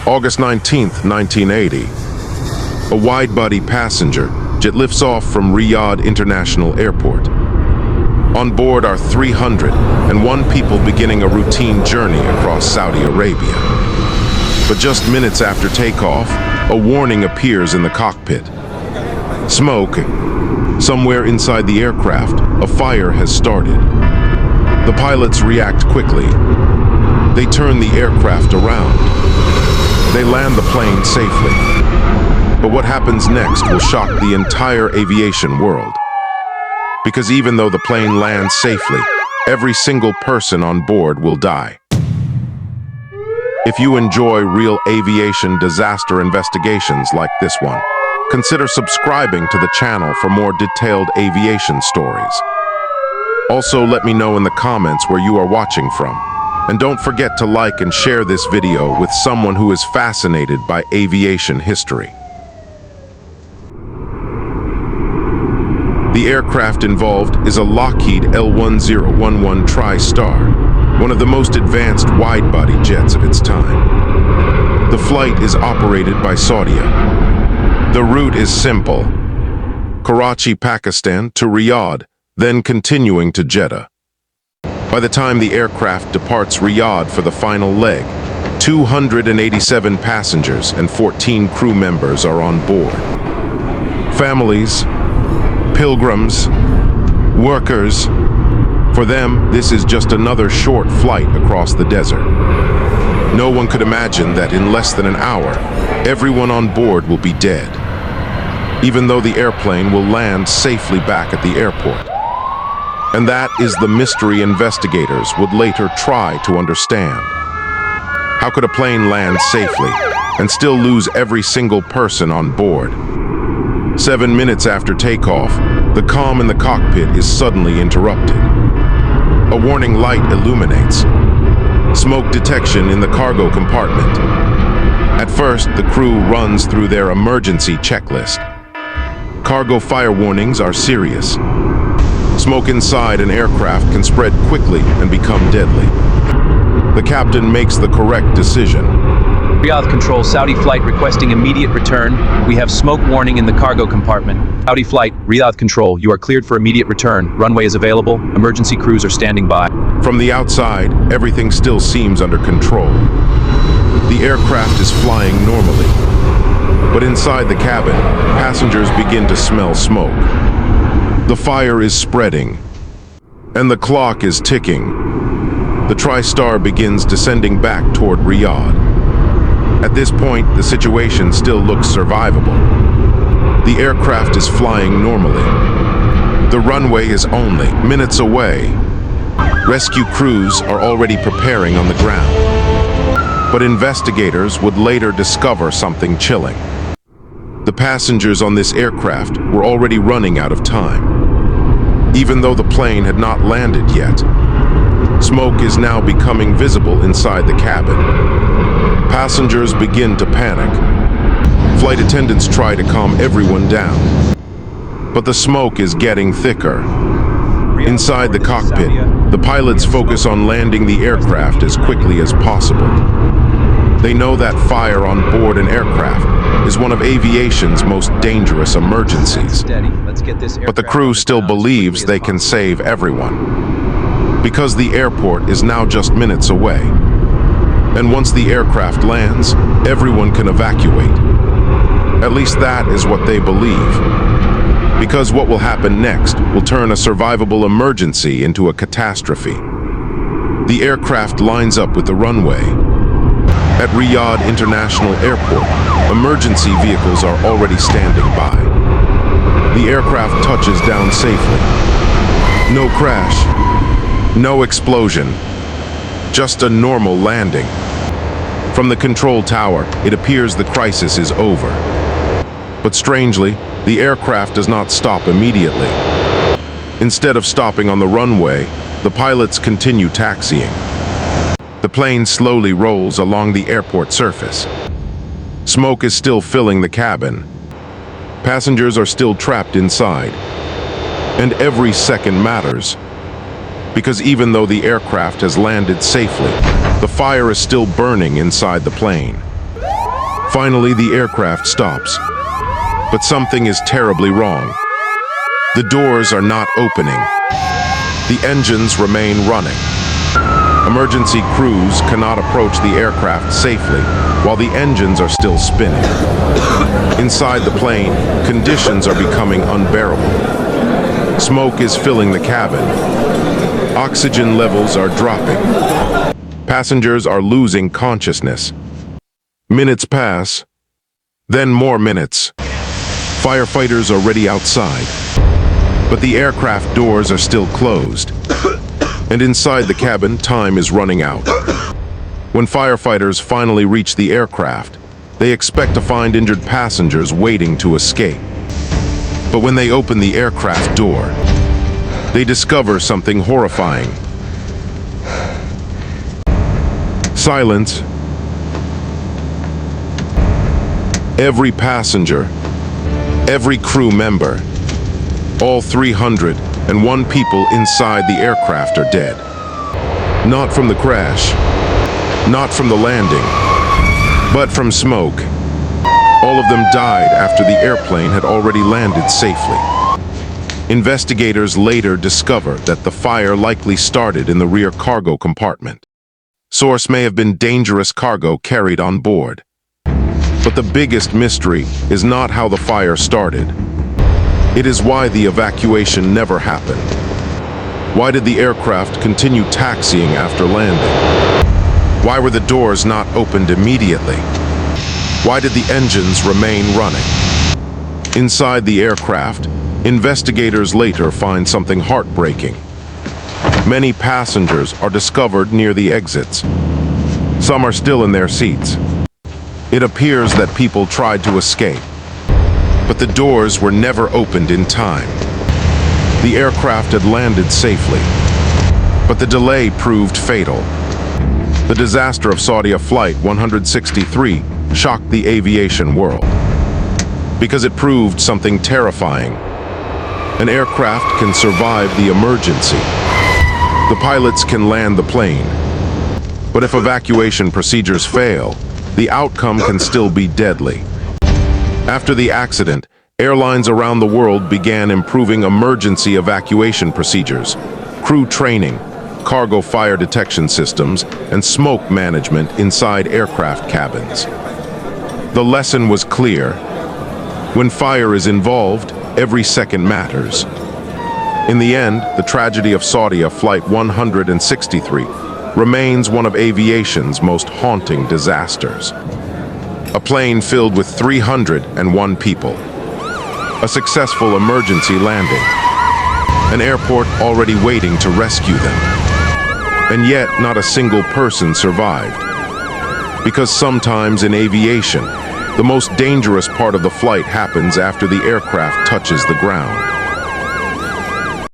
August 19th, 1980. A wide-body passenger jet lifts off from Riyadh International Airport. On board are 301 people beginning a routine journey across Saudi Arabia. But just minutes after takeoff, a warning appears in the cockpit. Smoke. Somewhere inside the aircraft, a fire has started. The pilots react quickly. They turn the aircraft around. They land the plane safely. But what happens next will shock the entire aviation world. Because even though the plane lands safely, every single person on board will die. If you enjoy real aviation disaster investigations like this one, consider subscribing to the channel for more detailed aviation stories. Also, let me know in the comments where you are watching from. And don't forget to like and share this video with someone who is fascinated by aviation history. The aircraft involved is a Lockheed L-1011 TriStar, one of the most advanced wide-body jets of its time. The flight is operated by Saudia. The route is simple: Karachi, Pakistan to Riyadh, then continuing to Jeddah. By the time the aircraft departs Riyadh for the final leg, 287 passengers and 14 crew members are on board. Families, pilgrims, workers. For them, this is just another short flight across the desert. No one could imagine that in less than an hour, everyone on board will be dead, even though the airplane will land safely back at the airport. And that is the mystery investigators would later try to understand. How could a plane land safely and still lose every single person on board? 7 minutes after takeoff, the calm in the cockpit is suddenly interrupted. A warning light illuminates. Smoke detection in the cargo compartment. At first, the crew runs through their emergency checklist. Cargo fire warnings are serious. Smoke inside an aircraft can spread quickly and become deadly. The captain makes the correct decision. Riyadh Control, Saudi Flight requesting immediate return. We have smoke warning in the cargo compartment. Saudi Flight, Riyadh Control, you are cleared for immediate return. Runway is available. Emergency crews are standing by. From the outside, everything still seems under control. The aircraft is flying normally. But inside the cabin, passengers begin to smell smoke. The fire is spreading, and the clock is ticking. The TriStar begins descending back toward Riyadh. At this point, the situation still looks survivable. The aircraft is flying normally. The runway is only minutes away. Rescue crews are already preparing on the ground. But investigators would later discover something chilling. The passengers on this aircraft were already running out of time. Even though the plane had not landed yet, smoke is now becoming visible inside the cabin. Passengers begin to panic. Flight attendants try to calm everyone down. But the smoke is getting thicker. Inside the cockpit, the pilots focus on landing the aircraft as quickly as possible. They know that fire on board an aircraft is one of aviation's most dangerous emergencies. But the crew still believes they can save everyone, because the airport is now just minutes away. And once the aircraft lands, everyone can evacuate. At least that is what they believe. Because what will happen next will turn a survivable emergency into a catastrophe. The aircraft lines up with the runway. At Riyadh International Airport, emergency vehicles are already standing by. The aircraft touches down safely. No crash, no explosion, just a normal landing. From the control tower, it appears the crisis is over. But strangely, the aircraft does not stop immediately. Instead of stopping on the runway, the pilots continue taxiing. The plane slowly rolls along the airport surface. Smoke is still filling the cabin. Passengers are still trapped inside. And every second matters. Because even though the aircraft has landed safely, the fire is still burning inside the plane. Finally, the aircraft stops. But something is terribly wrong. The doors are not opening. The engines remain running. Emergency crews cannot approach the aircraft safely while the engines are still spinning. Inside the plane, conditions are becoming unbearable. Smoke is filling the cabin. Oxygen levels are dropping. Passengers are losing consciousness. Minutes pass, then more minutes. Firefighters are ready outside, but the aircraft doors are still closed. And inside the cabin, time is running out. When firefighters finally reach the aircraft, they expect to find injured passengers waiting to escape. But when they open the aircraft door, they discover something horrifying. Silence. Every passenger, every crew member, all 301 people inside the aircraft are dead. Not from the crash, not from the landing, but from smoke. All of them died after the airplane had already landed safely. Investigators later discovered that the fire likely started in the rear cargo compartment. Source may have been dangerous cargo carried on board. But the biggest mystery is not how the fire started. It is why the evacuation never happened. Why did the aircraft continue taxiing after landing? Why were the doors not opened immediately? Why did the engines remain running? Inside the aircraft, investigators later find something heartbreaking. Many passengers are discovered near the exits. Some are still in their seats. It appears that people tried to escape, but the doors were never opened in time. The aircraft had landed safely, but the delay proved fatal. The disaster of Saudia Flight 163 shocked the aviation world because it proved something terrifying. An aircraft can survive the emergency. The pilots can land the plane. But if evacuation procedures fail, the outcome can still be deadly. After the accident, airlines around the world began improving emergency evacuation procedures, crew training, cargo fire detection systems, and smoke management inside aircraft cabins. The lesson was clear. When fire is involved, every second matters. In the end, the tragedy of Saudia Flight 163 remains one of aviation's most haunting disasters. A plane filled with 301 people. A successful emergency landing. An airport already waiting to rescue them. And yet, not a single person survived. Because sometimes in aviation, the most dangerous part of the flight happens after the aircraft touches the ground.